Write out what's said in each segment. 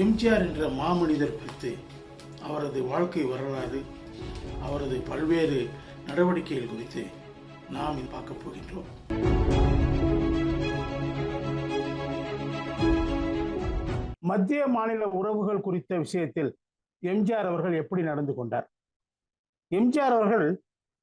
எம்ஜிஆர் என்ற மாமனிதர் குறித்து அவரது வாழ்க்கை வரலாறு, அவரது பல்வேறு நடவடிக்கைகள் குறித்து நாம் பார்க்க போகின்றோம். மத்திய மாநில உறவுகள் குறித்த விஷயத்தில் எம்ஜிஆர் அவர்கள் எப்படி நடந்து கொண்டார்? எம்ஜிஆர் அவர்கள்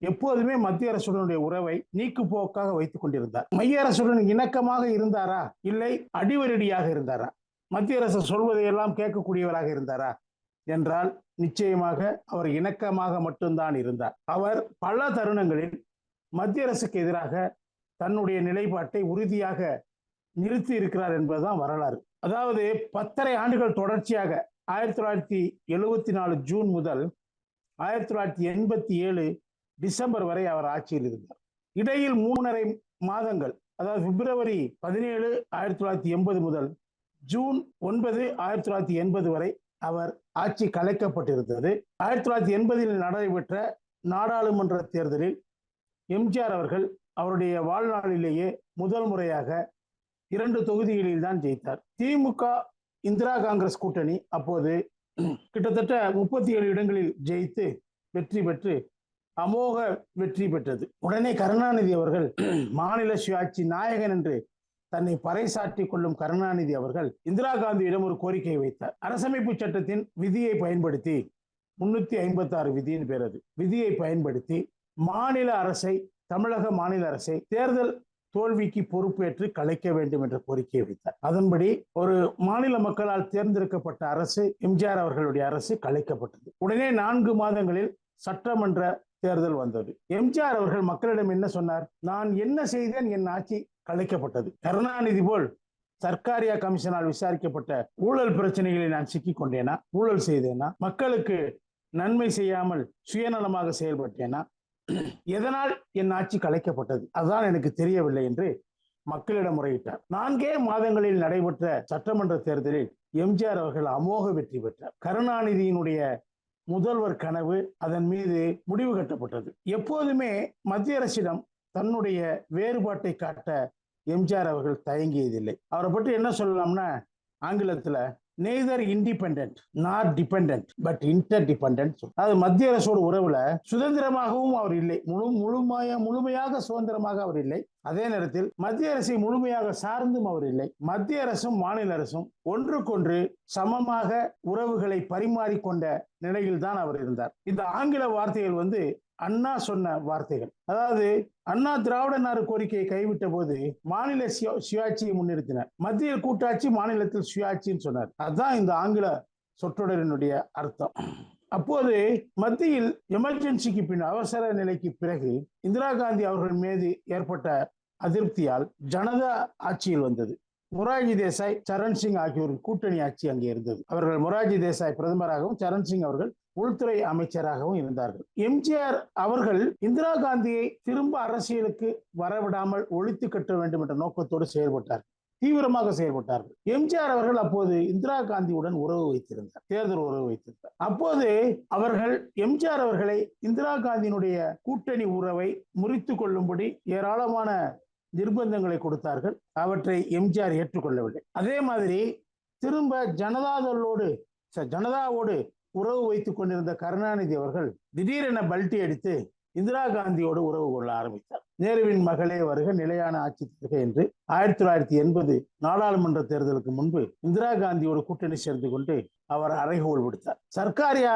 எப்போதுமே மத்திய அரசுடனுடைய உறவை நீக்குப்போக்காக வைத்துக் கொண்டிருந்தார். மைய அரசுடன் இணக்கமாக இருந்தாரா, இல்லை அடிவரடியாக இருந்தாரா? மத்திய அரசு சொல்வதையெல்லாம் கேட்கக்கூடியவராக இருந்தாரா என்றால் நிச்சயமாக அவர் இணக்கமாக மட்டும்தான் இருந்தார். அவர் பல தருணங்களில் மத்திய அரசுக்கு எதிராக தன்னுடைய நிலைப்பாட்டை உறுதியாக நிறுத்தி இருக்கிறார் என்பதுதான் வரலாறு. அதாவது 10.5 ஆண்டுகள் தொடர்ச்சியாக 1974 ஜூன் முதல் 1987 டிசம்பர் வரை அவர் ஆட்சியில் இருந்தார். இடையில் 3.5 மாதங்கள், அதாவது பிப்ரவரி 17, 1980 முதல் ஜூன் 9, 1980 வரை அவர் ஆட்சி கலைக்கப்பட்டிருந்தது. 1980 நடைபெற்ற நாடாளுமன்ற தேர்தலில் எம்ஜிஆர் அவர்கள் அவருடைய வாழ்நாளிலேயே முதல் முறையாக 2 தொகுதிகளில் தான் ஜெயித்தார். திமுக இந்திரா காங்கிரஸ் கூட்டணி அப்போது கிட்டத்தட்ட 37 இடங்களில் ஜெயித்து வெற்றி பெற்று அமோக வெற்றி பெற்றது. உடனே கருணாநிதி அவர்கள் மாநில சுயாட்சி நாயகன் என்று தன்னை பறைசாற்றிக் கொள்ளும் கருணாநிதி அவர்கள் இந்திரா காந்தியிடம் ஒரு கோரிக்கை வைத்தார். அரசமைப்பு சட்டத்தின் விதியை பயன்படுத்தி 356 விதியின் பேர் அது, விதியை பயன்படுத்தி மாநில அரசை, தமிழக மாநில அரசை தேர்தல் தோல்விக்கு பொறுப்பேற்று கலைக்க வேண்டும் என்ற கோரிக்கையை வைத்தார். அதன்படி ஒரு மாநில மக்களால் தேர்ந்தெடுக்கப்பட்ட அரசு, எம்ஜிஆர் அவர்களுடைய அரசு கலைக்கப்பட்டது. உடனே 4 மாதங்களில் சட்டமன்ற தேர்தல் வந்தது. எம்ஜிஆர் அவர்கள் மக்களிடம் என்ன சொன்னார்? நான் என்ன செய்தேன், என் ஆட்சி கலைக்கப்பட்டது. கருணாநிதி போல் சர்க்காரியா கமிஷனால் விசாரிக்கப்பட்ட ஊழல் பிரச்சனைகளில் நான் சிக்கிக் கொண்டேனா, ஊழல் செய்தேனா, மக்களுக்கு நன்மை செய்யாமல் சுயநலமாக செயல்பட்டேனா, எதனால் என் ஆட்சி கலைக்கப்பட்டது, அதுதான் எனக்கு தெரியவில்லை என்று மக்களிடம் முறையிட்டார். 4 மாதங்களில் நடைபெற்ற சட்டமன்ற தேர்தலில் எம்ஜிஆர் அவர்கள் அமோக வெற்றி பெற்றார். கருணாநிதியினுடைய முதல்வர் கனவு அதன் மீது முடிவு கட்டப்பட்டது. எப்போதுமே மத்திய அரசிடம் தன்னுடைய வேறுபாட்டை காட்ட எம்ஜிஆர் அவர்கள் தயங்கியதில்லை. அவரை பற்றி என்ன சொல்லலாம்னா, ஆங்கிலத்துல neither independent not dependent but inter dependent. அது மத்திய அரசோட உறவுல சுதந்திரமாகவும் அவர் இல்லை, முழுமையாக சுதந்திரமாக அவர் இல்லை. அதே நேரத்தில் மத்திய அரசை முழுமையாக சார்ந்தும் அவர் இல்லை. மத்திய அரசும் மாநில அரசும் ஒன்றுக்கொன்று சமமாக உறவுகளை பரிமாறிக்கொண்ட நிலையில் தான் அவர் இருந்தார். இந்த ஆங்கில வார்த்தைகள் அண்ணா சொன்ன வார்த்தைகள். அதாவது அண்ணா திராவிட நாடு கோரிக்கையை கைவிட்ட போது மாநில சுயாட்சியை முன்னிறுத்தினார். மத்தியில் கூட்டாட்சி, மாநிலத்தில் சுயாட்சின்னு சொன்னார். அதுதான் இந்த ஆங்கில சொற்றொடரினுடைய அர்த்தம். அப்போது மத்தியில் எமர்ஜென்சிக்கு பின், அவசர நிலைக்கு பிறகு இந்திரா காந்தி அவர்கள் மீது ஏற்பட்ட அதிருப்தியால் ஜனதா ஆட்சியில் வந்தது. மொரார்ஜி தேசாய், சரண் சிங் ஆகியோரின் கூட்டணி ஆட்சி அங்கே இருந்தது. அவர்கள் மொரார்ஜி தேசாய் பிரதமராகவும் சரண் சிங் அவர்கள் உள்துறை அமைச்சராகவும் இருந்தார்கள். எம்ஜிஆர் அவர்கள் இந்திரா காந்தியை திரும்ப அரசியலுக்கு வரவிடாமல் ஒழித்து கட்ட வேண்டும் என்ற நோக்கத்தோடு செயல்பட்டார், தீவிரமாக செயல்பட்டார்கள். எம்ஜிஆர் அவர்கள் அப்போது இந்திரா காந்தியுடன் உறவு வைத்திருந்தார், தேர்தல் உறவு வைத்திருந்தார். அப்போது அவர்கள் எம்ஜிஆர் அவர்களை இந்திரா காந்தியினுடைய கூட்டணி உறவை முறித்து கொள்ளும்படி ஏராளமான நிர்பந்தங்களை கொடுத்தார்கள். அவற்றை எம்ஜிஆர் ஏற்றுக்கொள்ளவில்லை. அதே மாதிரி திரும்ப ஜனதாவோடு உறவு வைத்துக் கொண்டிருந்த கருணாநிதி அவர்கள் திடீரென பல்ட்டி அடித்து இந்திரா காந்தியோடு உறவு கொள்ள ஆரம்பித்தார். நேருவின் மகளே வருக, நிலையான ஆட்சி தருக என்று 1980 நாடாளுமன்ற தேர்தலுக்கு முன்பு இந்திரா காந்தியோடு கூட்டணி சேர்ந்து கொண்டு அவர் அறைகோல் விடுத்தார். சர்க்காரியா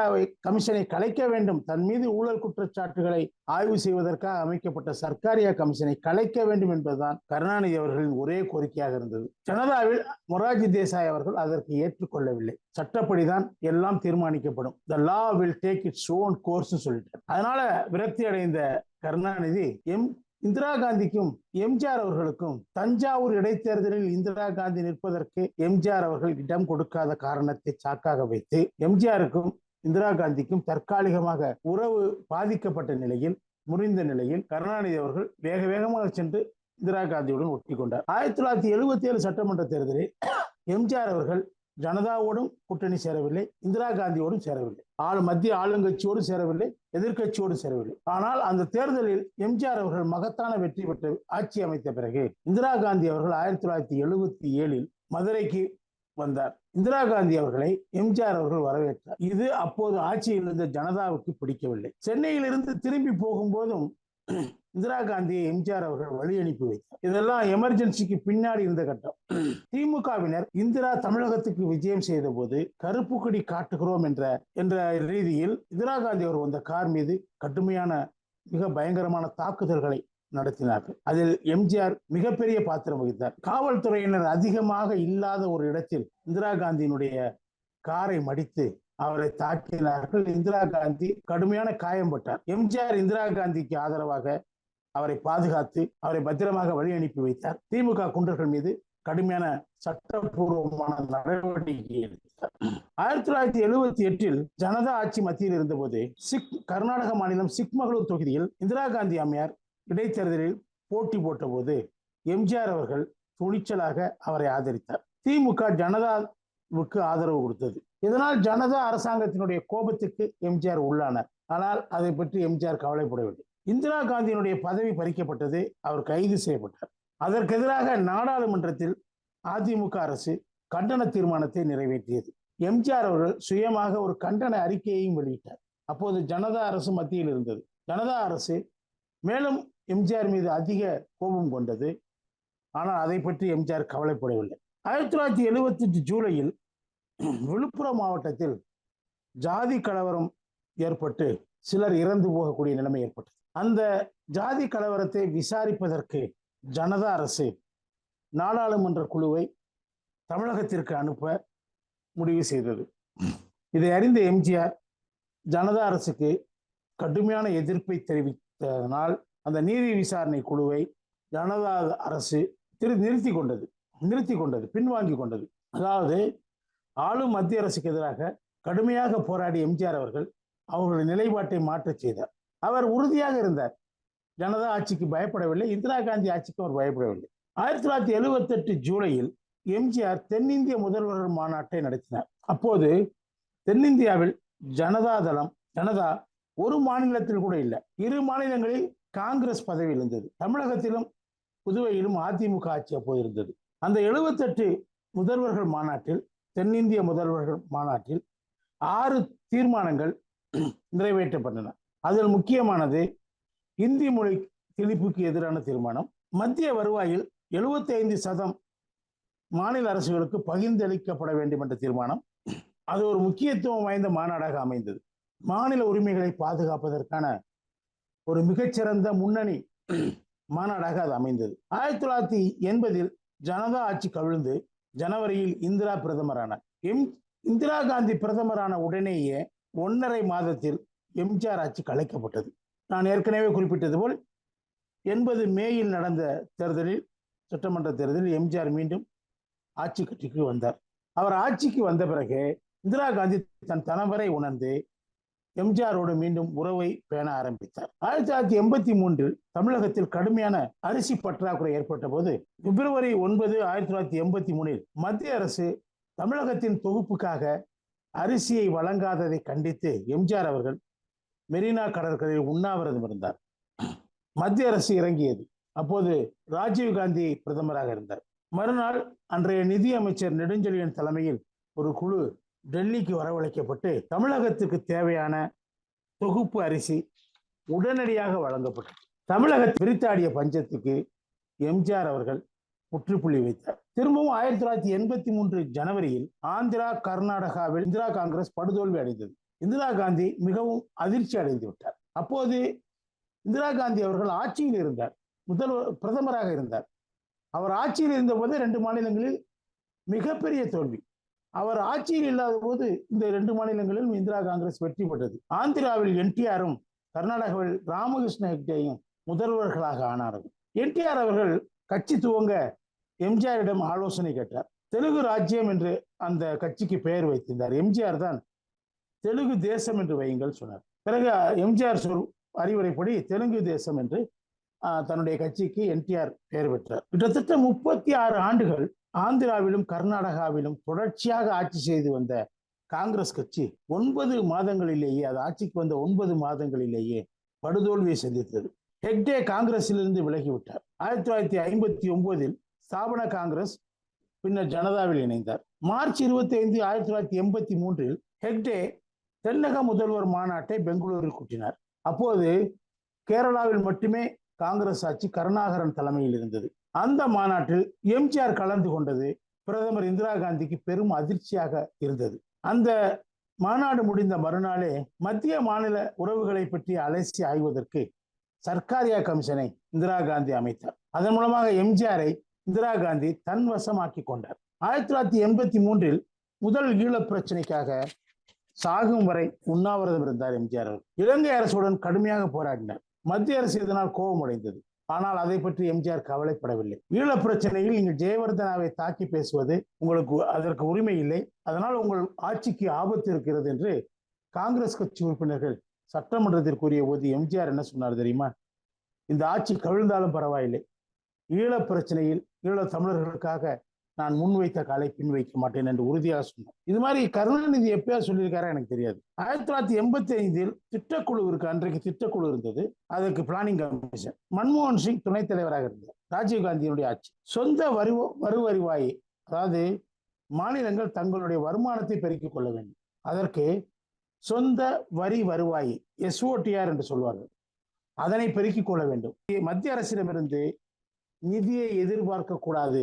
கமிஷனை கலைக்க வேண்டும், தன் மீது ஊழல் குற்றச்சாட்டுகளை ஆய்வு செய்வதற்காக அமைக்கப்பட்ட சர்க்காரியா கமிஷனை கலைக்க வேண்டும் என்பதுதான் கருணாநிதி அவர்களின் ஒரே கோரிக்கையாக இருந்தது. ஜனதாவில் மொரார்ஜி தேசாய் அவர்கள் அதற்கு ஏற்றுக்கொள்ளவில்லை. சட்டப்படிதான் எல்லாம் தீர்மானிக்கப்படும், the law will take its own course சொல்லிட்டார். அதனால விரக்தி அடைந்த கருணாநிதி இந்திரா காந்திக்கும் எம்ஜிஆர் அவர்களுக்கும் தஞ்சாவூர் இடைத்தேர்தலில் இந்திரா காந்தி நிற்பதற்கு எம்ஜிஆர் அவர்கள் இடம் கொடுக்காத காரணத்தை சாக்காக வைத்து எம்ஜிஆருக்கும் இந்திரா காந்திக்கும் தற்காலிகமாக உறவு பாதிக்கப்பட்ட நிலையில், முறிந்த நிலையில் கருணாநிதி அவர்கள் வேகமாக சென்று இந்திரா காந்தியுடன் ஒட்டி கொண்டார். 1977 சட்டமன்ற தேர்தலில் எம்ஜிஆர் அவர்கள் ஜனதாவோடும் கூட்டணி சேரவில்லை, இந்திரா காந்தியோடும் சேரவில்லை, மத்திய ஆளுங்கட்சியோடு சேரவில்லை, எதிர்கட்சியோடு சேரவில்லை. ஆனால் அந்த தேர்தலில் எம்ஜிஆர் அவர்கள் மகத்தான வெற்றி பெற்று ஆட்சி அமைத்த பிறகு இந்திரா காந்தி அவர்கள் 1977 மதுரைக்கு வந்தார். இந்திரா காந்தி அவர்களை எம்ஜிஆர் அவர்கள் வரவேற்றார். இது அப்போது ஆட்சியில் இருந்த ஜனதாவுக்கு பிடிக்கவில்லை. சென்னையிலிருந்து திரும்பி போகும்போதும் இந்திரா காந்தியை எம்ஜிஆர் அவர்கள் வழி அனுப்பி வைத்தார். இதெல்லாம் எமர்ஜென்சிக்கு பின்னாடி இருந்த கட்டம். திமுகவினர் இந்திரா தமிழகத்துக்கு விஜயம் செய்த போது கருப்பு கொடி காட்டுகிறோம் என்ற ரீதியில் இந்திரா காந்தி அவர் வந்த கார் மீது கடுமையான மிக பயங்கரமான தாக்குதல்களை நடத்தினார்கள். அதில் எம்ஜிஆர் மிகப்பெரிய பாத்திரம் வகித்தார். காவல்துறையினர் அதிகமாக இல்லாத ஒரு இடத்தில் இந்திரா காந்தியினுடைய காரை மடித்து அவரை தாக்கினார்கள். இந்திரா காந்தி கடுமையான காயம்பட்டார். எம்ஜிஆர் இந்திரா காந்திக்கு ஆதரவாக அவரை பாதுகாத்து அவரை பத்திரமாக வழி அனுப்பி வைத்தார். திமுக குண்டர்கள் மீது கடுமையான சட்டப்பூர்வமான நடவடிக்கை எடுத்தார். 1978 ஜனதா ஆட்சி மத்தியில் இருந்தபோது கர்நாடக மாநிலம் சிக்மகளூர் தொகுதியில் இந்திரா காந்தி அம்மையார் இடைத்தேர்தலில் போட்டி போட்ட போது எம்ஜிஆர் அவர்கள் துணிச்சலாக அவரை ஆதரித்தார். திமுக ஜனதாவுக்கு ஆதரவு கொடுத்தது. இதனால் ஜனதா அரசாங்கத்தினுடைய கோபத்துக்கு எம்ஜிஆர் உள்ளானார். ஆனால் அதை பற்றி எம்ஜிஆர் கவலைப்படவில்லை. இந்திரா காந்தியினுடைய பதவி பறிக்கப்பட்டது. அவர் கைது செய்யப்பட்டார். அதற்கு எதிராக நாடாளுமன்றத்தில் அதிமுக அரசு கண்டன தீர்மானத்தை நிறைவேற்றியது. எம்ஜிஆர் அவர்கள் சுயமாக ஒரு கண்டன அறிக்கையையும் வெளியிட்டார். அப்போது ஜனதா அரசு மத்தியில் இருந்தது. ஜனதா அரசு மேலும் எம்ஜிஆர் மீது அதிக கோபம் கொண்டது. ஆனால் அதை பற்றி எம்ஜிஆர் கவலைப்படவில்லை. 1978 ஜூலையில் விழுப்புரம் மாவட்டத்தில் ஜாதி கலவரம் ஏற்பட்டு சிலர் இறந்து போகக்கூடிய நிலைமை ஏற்பட்டது. அந்த ஜாதி கலவரத்தை விசாரிப்பதற்கு ஜனதா அரசு நாடாளுமன்ற குழுவை தமிழகத்திற்கு அனுப்ப முடிவு செய்தது. இதை அறிந்த எம்ஜிஆர் ஜனதா அரசுக்கு கடுமையான எதிர்ப்பை தெரிவித்ததனால் அந்த நீதி விசாரணை குழுவை ஜனதா அரசு நிறுத்தி கொண்டது, பின்வாங்கி கொண்டது. அதாவது ஆளும் மத்திய அரசுக்கு எதிராக கடுமையாக போராடிய எம்ஜிஆர் அவர்கள் அவர்களுடைய நிலைப்பாட்டை மாற்றச் செய்தார். அவர் உறுதியாக இருந்தார். ஜனதா ஆட்சிக்கு பயப்படவில்லை. இந்திரா காந்தி ஆட்சிக்கு அவர் பயப்படவில்லை. 1978 ஜூலையில் எம்ஜிஆர் தென்னிந்திய முதல்வர்கள் மாநாட்டை நடத்தினார். அப்போது தென்னிந்தியாவில் ஜனதா ஒரு மாநிலத்தில் கூட இல்லை. 2 மாநிலங்களில் காங்கிரஸ் பதவியில் இருந்தது. தமிழகத்திலும் புதுவையிலும் அதிமுக ஆட்சி அப்போது இருந்தது. அந்த 78 முதல்வர்கள் மாநாட்டில், தென்னிந்திய முதல்வர்கள் மாநாட்டில் 6 தீர்மானங்கள் நிறைவேற்றப்பட்டன. அதில் முக்கியமானது இந்தி மொழி திணிப்புக்கு எதிரான தீர்மானம். மத்திய வருவாயில் 75% மாநில அரசுகளுக்கு பகிர்ந்தளிக்கப்பட வேண்டும் என்ற தீர்மானம். அது ஒரு முக்கியத்துவம் வாய்ந்த மாநாடாக அமைந்தது. மாநில உரிமைகளை பாதுகாப்பதற்கான ஒரு மிகச்சிறந்த முன்னணி மாநாடாக அது அமைந்தது. 1980 ஜனதா ஆட்சி கவிழ்ந்து ஜனவரியில் இந்திரா பிரதமரானார். இந்திரா காந்தி பிரதமரான உடனேயே 1.5 மாதத்தில் எம்ஜிஆர் ஆட்சி கலைக்கப்பட்டது. நான் ஏற்கனவே குறிப்பிட்டது போல் 80 மேயில் நடந்த தேர்தலில், சட்டமன்ற தேர்தலில் எம்ஜிஆர் மீண்டும் ஆட்சி கட்சிக்கு வந்தார். அவர் ஆட்சிக்கு வந்த பிறகு இந்திரா காந்தி தன் தனவரை உணர்ந்து எம்ஜிஆரோடு மீண்டும் உறவை பேண ஆரம்பித்தார். 1983 தமிழகத்தில் கடுமையான அரிசி பற்றாக்குறை ஏற்பட்ட போது பிப்ரவரி 9, 1983 மத்திய அரசு தமிழகத்தின் தொகுப்புக்காக அரிசியை வழங்காததை கண்டித்து எம்ஜிஆர் அவர்கள் மெரினா கடற்கரையில் உண்ணாவிரதம் இருந்தார். மத்திய அரசு இறங்கியது. அப்போது ராஜீவ் காந்தி பிரதமராக இருந்தார். மறுநாள் அன்றைய நிதி அமைச்சர் நெடுஞ்செழியன் தலைமையில் ஒரு குழு டெல்லிக்கு வரவழைக்கப்பட்டு தமிழகத்துக்கு தேவையான தொகுப்பு அரிசி உடனடியாக வழங்கப்பட்டது. தமிழகத்தில் விரித்தாடிய பஞ்சத்துக்கு எம்ஜிஆர் அவர்கள் முற்றுப்புள்ளி வைத்தார். திரும்பவும் 1983 ஜனவரியில் ஆந்திரா, கர்நாடகாவில் இந்திரா காங்கிரஸ் படுதோல்வி அடைந்தது. இந்திரா காந்தி மிகவும் அதிர்ச்சி அடைந்து விட்டார். அப்போது இந்திரா காந்தி அவர்கள் ஆட்சியில் இருந்தார், பிரதமராக இருந்தார். அவர் ஆட்சியில் இருந்தபோது 2 மாநிலங்களில் மிகப்பெரிய தோல்வி. அவர் ஆட்சியில் இல்லாத போது இந்த 2 மாநிலங்களிலும் இந்திரா காங்கிரஸ் வெற்றி பெற்றது. ஆந்திராவில் என்டிஆரும் கர்நாடகாவில் ராமகிருஷ்ண ஹெக்டேயும் முதல்வர்களாக ஆனார்கள். என்டிஆர் அவர்கள் கட்சி துவங்க எம்ஜிஆரிடம் ஆலோசனை கேட்டார். தெலுங்கு ராஜ்யம் என்று அந்த கட்சிக்கு பெயர் வைத்திருந்தார். எம்ஜிஆர் தான் தெலுங்கு தேசம் என்று வையுங்கள் சொன்னார். பிறகு எம்ஜிஆர் அறிவுரைப்படி தெலுங்கு தேசம் என்று தன்னுடைய கட்சிக்கு என்டிஆர் பெயர் பெற்றார். கிட்டத்தட்ட 36 ஆண்டுகள் ஆந்திராவிலும் கர்நாடகாவிலும் தொடர்ச்சியாக ஆட்சி செய்து வந்த காங்கிரஸ் கட்சி 9 மாதங்களிலேயே, அது ஆட்சிக்கு வந்த 9 மாதங்களிலேயே படுதோல்வியை சந்தித்தது. ஹெக்டே காங்கிரஸிலிருந்து விலகிவிட்டார். 1959 ஸ்தாபன காங்கிரஸ் பின்னர் ஜனதாவில் இணைந்தார். மார்ச் 25, 1983 ஹெக்டே தென்னக முதல்வர் மாநாட்டை பெங்களூரில் கூட்டினார். அப்போது கேரளாவில் மட்டுமே காங்கிரஸ் ஆட்சி கருணாகரன் தலைமையில் இருந்தது. அந்த மாநாட்டில் எம்ஜிஆர் கலந்து கொண்டது பிரதமர் இந்திரா காந்திக்கு பெரும் அதிர்ச்சியாக இருந்தது. அந்த மாநாடு முடிந்த மறுநாளே மத்திய மாநில உறவுகளை பற்றி அலசி ஆய்வதற்கு சர்க்காரியா கமிஷனை இந்திரா காந்தி அமைத்தார். அதன் மூலமாக எம்ஜிஆரை இந்திரா காந்தி தன் வசமாக்கி கொண்டார். 1983 முதல் ஈழப் பிரச்சனைக்காக சாகும் வரை உண்ணாவிரதம் இருந்தார் எம்ஜிஆர் அவர்கள். இலங்கை அரசுடன் கடுமையாக போராடினார். மத்திய அரசு இதனால் கோபமடைந்தது. ஆனால் அதை பற்றி எம்ஜிஆர் கவலைப்படவில்லை. ஈழப் பிரச்சனையில் நீங்கள் ஜெயவர்தனாவை தாக்கி பேசுவது உங்களுக்கு அதற்கு உரிமை இல்லை, அதனால் உங்கள் ஆட்சிக்கு ஆபத்து இருக்கிறது என்று காங்கிரஸ் கட்சி உறுப்பினர்கள் சட்டமன்றத்தில் கூறிய போது எம்ஜிஆர் என்ன சொன்னார் தெரியுமா? இந்த ஆட்சி கவிழ்ந்தாலும் பரவாயில்லை, ஈழப் பிரச்சனையில் ஈழத் தமிழர்களுக்காக நான் முன்வைத்த காலை பின் வைக்க மாட்டேன் என்று உறுதியாக சொன்னார். இது மாதிரி கருணாநிதி எப்பயா சொல்லியிருக்காரா எனக்கு தெரியாது. 1985 திட்டக்குழு இருக்கு, அன்றைக்கு திட்டக்குழு இருந்தது, அதற்கு பிளானிங் கமிஷன். மன்மோகன் சிங் துணைத் தலைவராக இருந்தார். ராஜீவ்காந்தியினுடைய ஆட்சி. சொந்த வருவாயை, அதாவது மாநிலங்கள் தங்களுடைய வருமானத்தை பெருக்கிக் கொள்ள வேண்டும். அதற்கு சொந்த வரி வருவாய், SOTR என்று சொல்வார்கள், அதனை பெருக்கிக் கொள்ள வேண்டும். மத்திய அரசிடமிருந்து நிதியை எதிர்பார்க்க கூடாது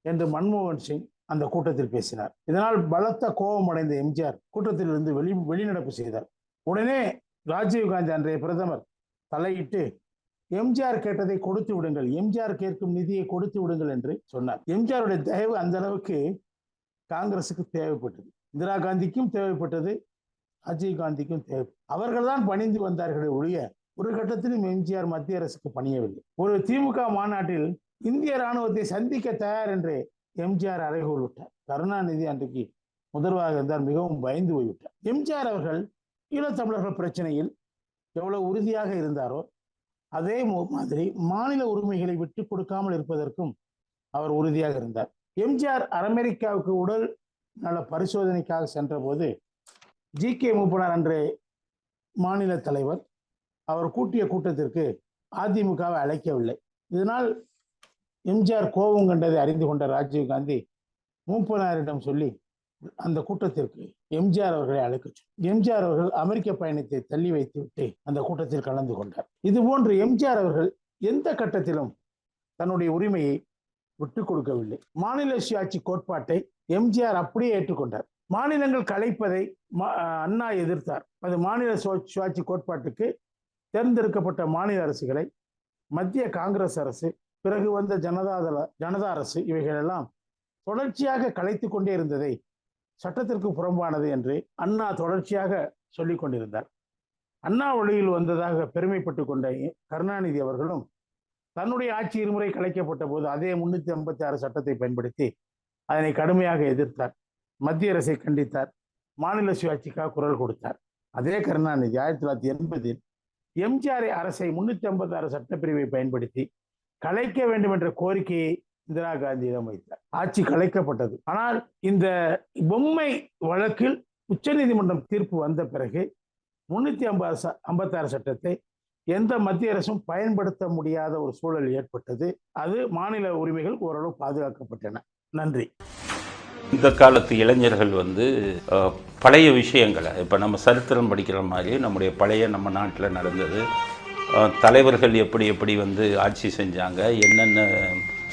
என்று மன்மோகன் சிங் அந்த கூட்டத்தில் பேசினார். இதனால் பலத்த கோபம் அடைந்த எம்ஜிஆர் கூட்டத்திலிருந்து வெளிநடப்பு செய்தார். உடனே ராஜீவ்காந்தி அன்றைய பிரதமர் தலையிட்டு எம்ஜிஆர் கேட்டதை கொடுத்து விடுங்கள், எம்ஜிஆர் கேட்கும் நிதியை கொடுத்து விடுங்கள் என்று சொன்னார். எம்ஜிஆருடைய தயவு அந்த அளவுக்கு காங்கிரசுக்கு தேவைப்பட்டது, இந்திரா காந்திக்கும் தேவைப்பட்டது, ராஜீவ்காந்திக்கும் தேவை. அவர்கள் தான் பணிந்து வந்தார்களே ஒழிய ஒரு கட்டத்திலும் எம்ஜிஆர் மத்திய அரசுக்கு பணியவில்லை. ஒரு திமுக மாநாட்டில் இந்திய ராணுவத்தை சந்திக்க தயார் என்று எம்ஜிஆர் அறைகோல் விட்டார். கருணாநிதி அன்றைக்கு முதல்வராக இருந்தார், மிகவும் பயந்து போய்விட்டார். எம்ஜிஆர் அவர்கள் ஈழத்தமிழர்கள் பிரச்சனையில் எவ்வளவு உறுதியாக இருந்தாரோ அதே மாதிரி மாநில உரிமைகளை விட்டு கொடுக்காமல் இருப்பதற்கும் அவர் உறுதியாக இருந்தார். எம்ஜிஆர் அமெரிக்காவுக்கு உடல் நல பரிசோதனைக்காக சென்ற போது GK மூப்பனார் அன்றைய மாநில தலைவர் அவர் கூட்டிய கூட்டத்திற்கு அதிமுகவை அழைக்கவில்லை. இதனால் எம்ஜிஆர் கோபம் கண்டதை அறிந்து கொண்ட ராஜீவ்காந்தி மூப்பனாரிடம் சொல்லி அந்த கூட்டத்திற்கு எம்ஜிஆர் அவர்களை அழைக்க சொன்னார். எம்ஜிஆர் அவர்கள் அமெரிக்க பயணத்தை தள்ளி வைத்துவிட்டு அந்த கூட்டத்தில் கலந்து கொண்டார். இதுபோன்று எம்ஜிஆர் அவர்கள் எந்த கட்டத்திலும் தன்னுடைய உரிமையை விட்டுக் கொடுக்கவில்லை. மாநில சுயாட்சி கோட்பாட்டை எம்ஜிஆர் அப்படியே ஏற்றுக்கொண்டார். மாநிலங்கள் கலைப்பதை அண்ணா எதிர்த்தார். அது மாநில சுயாட்சி கோட்பாட்டுக்கு தேர்ந்தெடுக்கப்பட்ட மாநில அரசுகளை மத்திய காங்கிரஸ் அரசு, பிறகு வந்த ஜனதா அரசு, இவைகளெல்லாம் தொடர்ச்சியாக கலைத்து கொண்டே இருந்ததை சட்டத்திற்கு புறம்பானது என்று அண்ணா தொடர்ச்சியாக சொல்லிக் கொண்டிருந்தார். அண்ணா வழியில் வந்ததாக பெருமைப்பட்டு கொண்ட கருணாநிதி அவர்களும் தன்னுடைய ஆட்சி இருமுறை கலைக்கப்பட்ட போது அதே 356 சட்டத்தை பயன்படுத்தி அதனை கடுமையாக எதிர்த்தார். மத்திய அரசை கண்டித்தார், மாநில சுயாட்சிக்காக குரல் கொடுத்தார். அதே கருணாநிதி 1980 எம்ஜிஆர் அரசை 356 சட்டப்பிரிவை பயன்படுத்தி கலைக்க வேண்டும் என்ற கோரிக்கையை இந்திரா காந்தியிடம் வைத்தார். ஆட்சி கலைக்கப்பட்டது. ஆனால் இந்த பொம்மை வழக்கில் உச்சநீதிமன்றம் தீர்ப்பு வந்த பிறகு 356 சட்டத்தை எந்த மத்திய அரசும் பயன்படுத்த முடியாத ஒரு சூழல் ஏற்பட்டது. அது மாநில உரிமைகள் ஓரளவு பாதுகாக்கப்பட்டன. நன்றி. இந்த காலத்து இளைஞர்கள் பழைய விஷயங்களை, இப்போ நம்ம சரித்திரம் படிக்கிற மாதிரி நம்முடைய பழைய நம்ம நாட்டில் நடந்தது, தலைவர்கள் எப்படி எப்படி ஆட்சி செஞ்சாங்க, என்னென்ன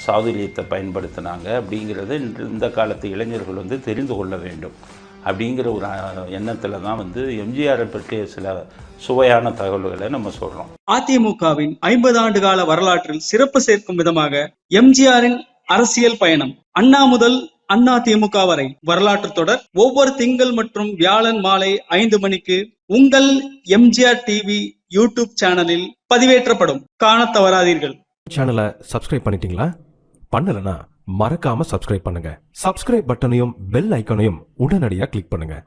சாதுரியத்தை பயன்படுத்தினாங்க அப்படிங்கிறத இந்த காலத்து இளைஞர்கள் தெரிந்து கொள்ள வேண்டும் அப்படிங்கிற ஒரு எண்ணத்தில் தான் எம்ஜிஆரை பற்றிய சில சுவையான தகவல்களை நம்ம சொல்றோம். அதிமுகவின் 50 ஆண்டு கால வரலாற்றில் சிறப்பு சேர்க்கும் விதமாக எம்ஜிஆரின் அரசியல் பயணம், அண்ணா முதல் அண்ணா திமுக வரை வரலாற்று தொடர் ஒவ்வொரு திங்கள் மற்றும் வியாழன் மாலை 5 மணிக்கு உங்கள் எம்ஜிஆர் டிவி யூடியூப் சேனலில் பதிவேற்றப்படும். காண தவறாதீர்கள். சேனலை சப்ஸ்கிரைப் பண்ணிட்டீங்களா? பண்ணலனா மறக்காம சப்ஸ்கிரைப் பண்ணுங்க. சப்ஸ்கிரைப் பட்டனையும் பெல் ஐக்கானையும் உடனடியாக கிளிக் பண்ணுங்க.